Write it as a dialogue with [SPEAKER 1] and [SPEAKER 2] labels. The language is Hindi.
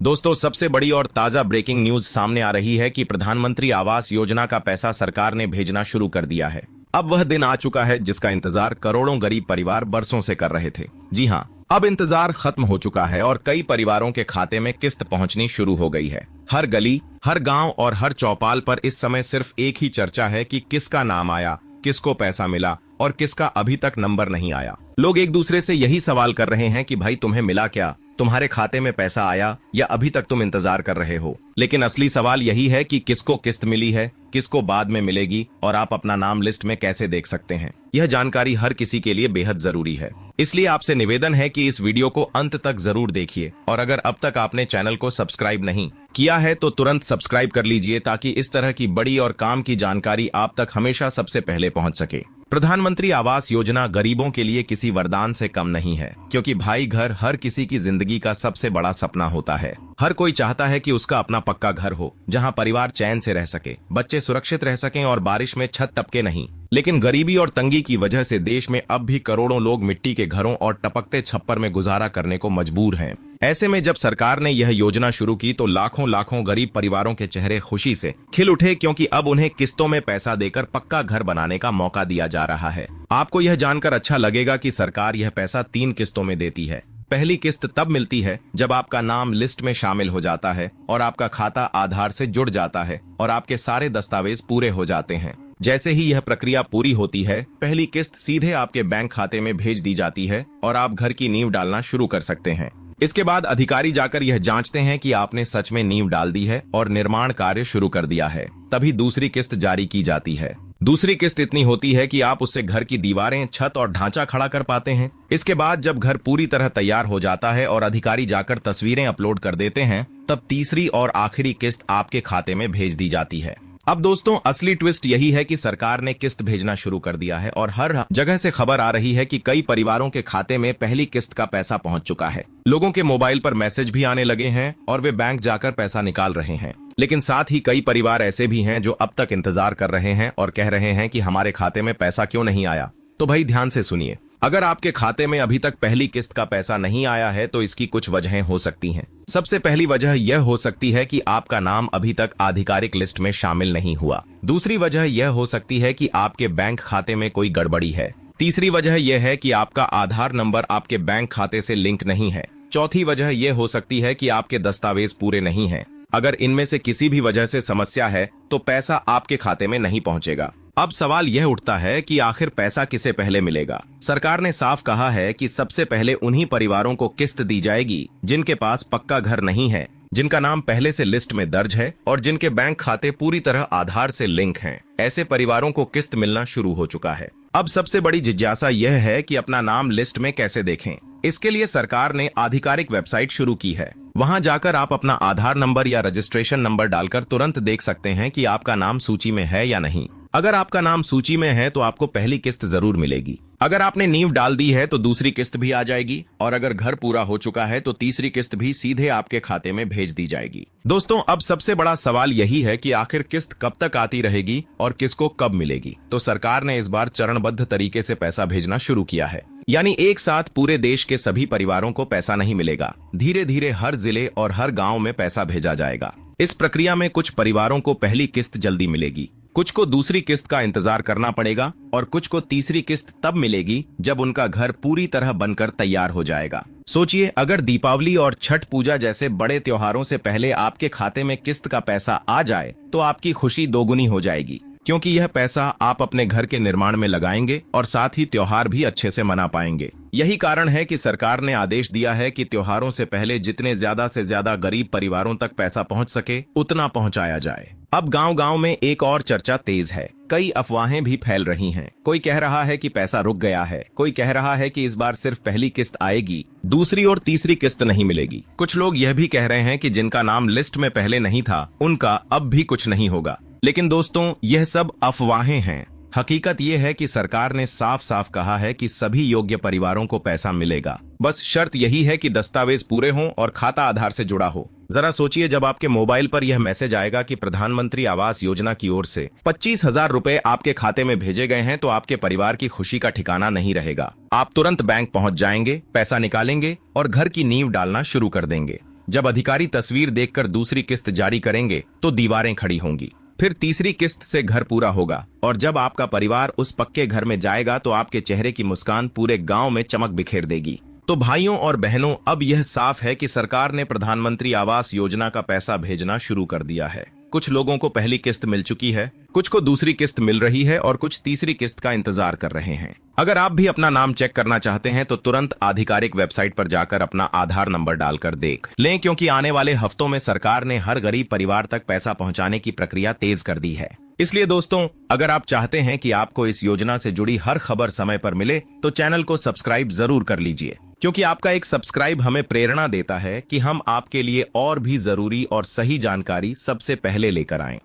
[SPEAKER 1] दोस्तों, सबसे बड़ी और ताजा ब्रेकिंग न्यूज सामने आ रही है कि प्रधानमंत्री आवास योजना का पैसा सरकार ने भेजना शुरू कर दिया है। अब वह दिन आ चुका है जिसका इंतजार करोड़ों गरीब परिवार बरसों से कर रहे थे। जी हाँ, अब इंतजार खत्म हो चुका है और कई परिवारों के खाते में किस्त पहुंचनी शुरू हो गई है। हर गली, हर गांव और हर चौपाल पर इस समय सिर्फ एक ही चर्चा है कि किसका नाम आया, किसको पैसा मिला और किसका अभी तक नंबर नहीं आया। लोग एक दूसरे से यही सवाल कर रहे हैं कि भाई तुम्हें मिला क्या, तुम्हारे खाते में पैसा आया या अभी तक तुम इंतजार कर रहे हो। लेकिन असली सवाल यही है कि किसको किस्त मिली है, किसको बाद में मिलेगी और आप अपना नाम लिस्ट में कैसे देख सकते हैं। यह जानकारी हर किसी के लिए बेहद जरूरी है, इसलिए आपसे निवेदन है कि इस वीडियो को अंत तक जरूर देखिए और अगर अब तक आपने चैनल को सब्सक्राइब नहीं किया है तो तुरंत सब्सक्राइब कर लीजिए ताकि इस तरह की बड़ी और काम की जानकारी आप तक हमेशा सबसे पहले पहुंच सके। प्रधानमंत्री आवास योजना गरीबों के लिए किसी वरदान से कम नहीं है, क्योंकि भाई घर हर किसी की जिंदगी का सबसे बड़ा सपना होता है। हर कोई चाहता है कि उसका अपना पक्का घर हो, जहां परिवार चैन से रह सके, बच्चे सुरक्षित रह सकें और बारिश में छत टपके नहीं। लेकिन गरीबी और तंगी की वजह से देश में अब भी करोड़ों लोग मिट्टी के घरों और टपकते छप्पर में गुजारा करने को मजबूर हैं। ऐसे में जब सरकार ने यह योजना शुरू की तो लाखों लाखों गरीब परिवारों के चेहरे खुशी से खिल उठे, क्योंकि अब उन्हें किस्तों में पैसा देकर पक्का घर बनाने का मौका दिया जा रहा है। आपको यह जानकर अच्छा लगेगा कि सरकार यह पैसा 3 किस्तों में देती है। पहली किस्त तब मिलती है जब आपका नाम लिस्ट में शामिल हो जाता है और आपका खाता आधार से जुड़ जाता है और आपके सारे दस्तावेज पूरे हो जाते हैं। जैसे ही यह प्रक्रिया पूरी होती है, पहली किस्त सीधे आपके बैंक खाते में भेज दी जाती है और आप घर की नींव डालना शुरू कर सकते हैं। इसके बाद अधिकारी जाकर यह जांचते हैं कि आपने सच में नींव डाल दी है और निर्माण कार्य शुरू कर दिया है। तभी दूसरी किस्त जारी की जाती है। दूसरी किस्त इतनी होती है कि आप उससे घर की दीवारें, छत और ढांचा खड़ा कर पाते हैं। इसके बाद जब घर पूरी तरह तैयार हो जाता है और अधिकारी जाकर तस्वीरें अपलोड कर देते हैं, तब तीसरी और आखिरी किस्त आपके खाते में भेज दी जाती है। अब दोस्तों, असली ट्विस्ट यही है कि सरकार ने किस्त भेजना शुरू कर दिया है और हर जगह से खबर आ रही है कि कई परिवारों के खाते में पहली किस्त का पैसा पहुंच चुका है। लोगों के मोबाइल पर मैसेज भी आने लगे हैं और वे बैंक जाकर पैसा निकाल रहे हैं। लेकिन साथ ही कई परिवार ऐसे भी हैं जो अब तक इंतजार कर रहे हैं और कह रहे हैं कि हमारे खाते में पैसा क्यों नहीं आया। तो भाई ध्यान से सुनिए, अगर आपके खाते में अभी तक पहली किस्त का पैसा नहीं आया है तो इसकी कुछ वजहें हो सकती हैं। सबसे पहली वजह यह हो सकती है कि आपका नाम अभी तक आधिकारिक लिस्ट में शामिल नहीं हुआ। दूसरी वजह यह हो सकती है कि आपके बैंक खाते में कोई गड़बड़ी है। तीसरी वजह यह है कि आपका आधार नंबर आपके बैंक खाते से लिंक नहीं है। चौथी वजह यह हो सकती है कि आपके दस्तावेज पूरे नहीं हैं। अगर इनमें से किसी भी वजह से समस्या है तो पैसा आपके खाते में नहीं पहुंचेगा। अब सवाल यह उठता है कि आखिर पैसा किसे पहले मिलेगा। सरकार ने साफ कहा है कि सबसे पहले उन्हीं परिवारों को किस्त दी जाएगी जिनके पास पक्का घर नहीं है, जिनका नाम पहले से लिस्ट में दर्ज है और जिनके बैंक खाते पूरी तरह आधार से लिंक हैं। ऐसे परिवारों को किस्त मिलना शुरू हो चुका है। अब सबसे बड़ी जिज्ञासा यह है कि अपना नाम लिस्ट में कैसे देखें। इसके लिए सरकार ने आधिकारिक वेबसाइट शुरू की है। वहां जाकर आप अपना आधार नंबर या रजिस्ट्रेशन नंबर डालकर तुरंत देख सकते हैं कि आपका नाम सूची में है या नहीं। अगर आपका नाम सूची में है तो आपको पहली किस्त जरूर मिलेगी। अगर आपने नींव डाल दी है तो दूसरी किस्त भी आ जाएगी और अगर घर पूरा हो चुका है तो तीसरी किस्त भी सीधे आपके खाते में भेज दी जाएगी। दोस्तों, अब सबसे बड़ा सवाल यही है कि आखिर किस्त कब तक आती रहेगी और किसको कब मिलेगी। तो सरकार ने इस बार चरणबद्ध तरीके से पैसा भेजना शुरू किया है, यानी एक साथ पूरे देश के सभी परिवारों को पैसा नहीं मिलेगा। धीरे धीरे हर जिले और हर गांव में पैसा भेजा जाएगा। इस प्रक्रिया में कुछ परिवारों को पहली किस्त जल्दी मिलेगी, कुछ को दूसरी किस्त का इंतजार करना पड़ेगा और कुछ को तीसरी किस्त तब मिलेगी जब उनका घर पूरी तरह बनकर तैयार हो जाएगा। सोचिए, अगर दीपावली और छठ पूजा जैसे बड़े त्योहारों से पहले आपके खाते में किस्त का पैसा आ जाए तो आपकी खुशी दोगुनी हो जाएगी, क्योंकि यह पैसा आप अपने घर के निर्माण में लगाएंगे और साथ ही त्योहार भी अच्छे से मना पाएंगे। यही कारण है कि सरकार ने आदेश दिया है कि त्योहारों से पहले जितने ज्यादा से ज्यादा गरीब परिवारों तक पैसा पहुंच सके उतना पहुंचाया जाए। अब गांव-गांव में एक और चर्चा तेज है। कई अफवाहें भी फैल रही हैं। कोई कह रहा है कि पैसा रुक गया है, कोई कह रहा है कि इस बार सिर्फ पहली किस्त आएगी, दूसरी और तीसरी किस्त नहीं मिलेगी। कुछ लोग यह भी कह रहे हैं कि जिनका नाम लिस्ट में पहले नहीं था उनका अब भी कुछ नहीं होगा। लेकिन दोस्तों, यह सब अफवाहें हैं। हकीकत यह है कि सरकार ने साफ साफ कहा है कि सभी योग्य परिवारों को पैसा मिलेगा। बस शर्त यही है कि दस्तावेज पूरे हों और खाता आधार से जुड़ा हो। जरा सोचिए, जब आपके मोबाइल पर यह मैसेज आएगा कि प्रधानमंत्री आवास योजना की ओर से 25,000 रुपए आपके खाते में भेजे गए हैं तो आपके परिवार की खुशी का ठिकाना नहीं रहेगा। आप तुरंत बैंक पहुंच जाएंगे, पैसा निकालेंगे और घर की नींव डालना शुरू कर देंगे। जब अधिकारी तस्वीर देखकर दूसरी किस्त जारी करेंगे तो दीवारें खड़ी होंगी। फिर तीसरी किस्त से घर पूरा होगा और जब आपका परिवार उस पक्के घर में जाएगा तो आपके चेहरे की मुस्कान पूरे गांव में चमक बिखेर देगी। तो भाइयों और बहनों, अब यह साफ है कि सरकार ने प्रधानमंत्री आवास योजना का पैसा भेजना शुरू कर दिया है। कुछ लोगों को पहली किस्त मिल चुकी है, कुछ को दूसरी किस्त मिल रही है और कुछ तीसरी किस्त का इंतजार कर रहे हैं। अगर आप भी अपना नाम चेक करना चाहते हैं तो तुरंत आधिकारिक वेबसाइट पर जाकर अपना आधार नंबर डालकर देख लें, क्योंकि आने वाले हफ्तों में सरकार ने हर गरीब परिवार तक पैसा पहुंचाने की प्रक्रिया तेज कर दी है। इसलिए दोस्तों, अगर आप चाहते हैं कि आपको इस योजना से जुड़ी हर खबर समय पर मिले तो चैनल को सब्सक्राइब जरूर कर लीजिए, क्योंकि आपका एक सब्सक्राइब हमें प्रेरणा देता है कि हम आपके लिए और भी जरूरी और सही जानकारी सबसे पहले लेकर आएं।